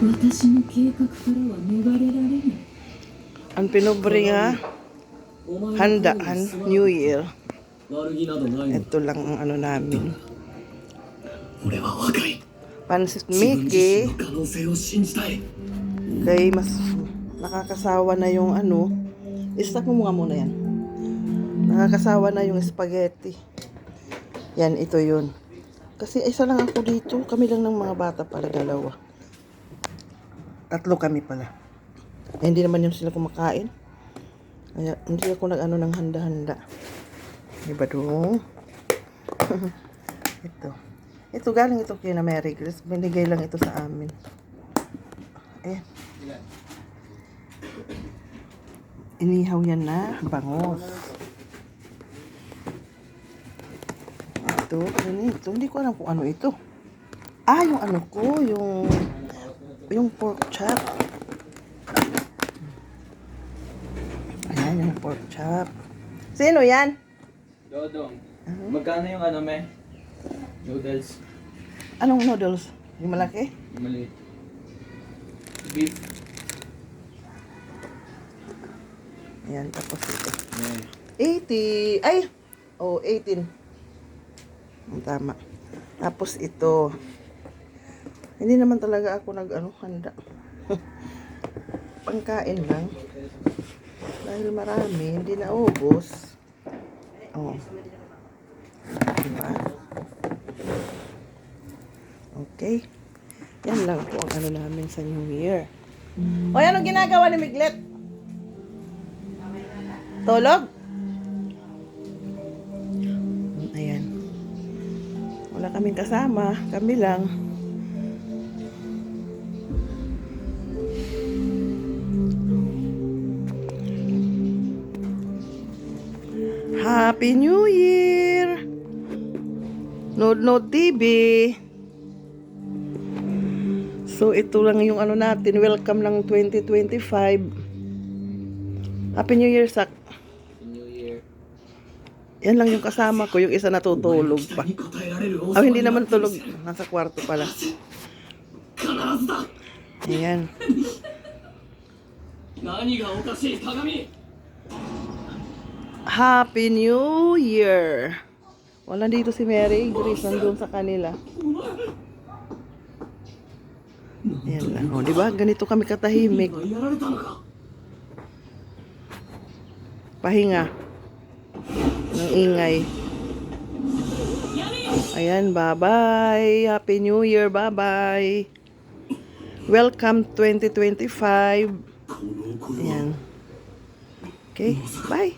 私の計画からは逃れられない。 Ang pinobre nga, handaan, New Year. 悪気などないのだ。 Ito lang ang ano namin. 俺は若い。 Pansit 自分自身 Mickey. の可能性を信じたい。 Kay mas nakakasawa na yung ano. I-stop mo muna yan. Nakakasawa na yung spaghetti. Yan, ito yun. Kasi isa lang ako dito. Kami lang ng mga bata pala, dalawa. Tatlo kami pala. Eh, hindi naman yun sila kumakain. Kaya hindi ako nag-ano ng handa-handa. Diba doon? Ito. Ito galing ito kay na Mary Grace. Binigay lang ito sa amin. Ayan. Inihaw yan na bangos. Ito. Hindi ko alam kung ano ito. Ah, yung ano ko. Yung pork chop. Ayan, yung pork chop. Sino yan? Dodong. Magkano yung ano, me? Noodles. Anong noodles? Yung malaki? Maliit. Beef. Ayan, tapos ito. Yeah. 80. Ay! Oh, 18. Ang tama. Tapos ito. Hindi naman talaga ako handa. Pangkain lang. Dahil marami, hindi na ubos. Oh. Diba? Okay. Yan lang po ang ano namin sa New Year. O, anong ginagawa ni Miglet? Tulog? Ayan. Wala kaming kasama. Kami lang. Happy New Year! Nod TV. So, ito lang yung ano natin. Welcome ng 2025. Happy New Year, Sak. New Year. Yan lang yung kasama ko. Yung isa natutulog pa. 期待に応えられる王 Ah, 様 hindi にな naman ってみ tulog. せる。 Nasa kwarto pala. 必ずだ。 Ayan. 何がおかしい鏡。 Happy New Year! Wala dito si Mary Grace. Nandun sa kanila. Ayan lang. O, diba? Ganito kami katahimik. やられたのか。 Pahinga. Ng ingay. Ayan, bye-bye. Happy New Year, bye-bye. Welcome 2025. Ayan. Okay, bye.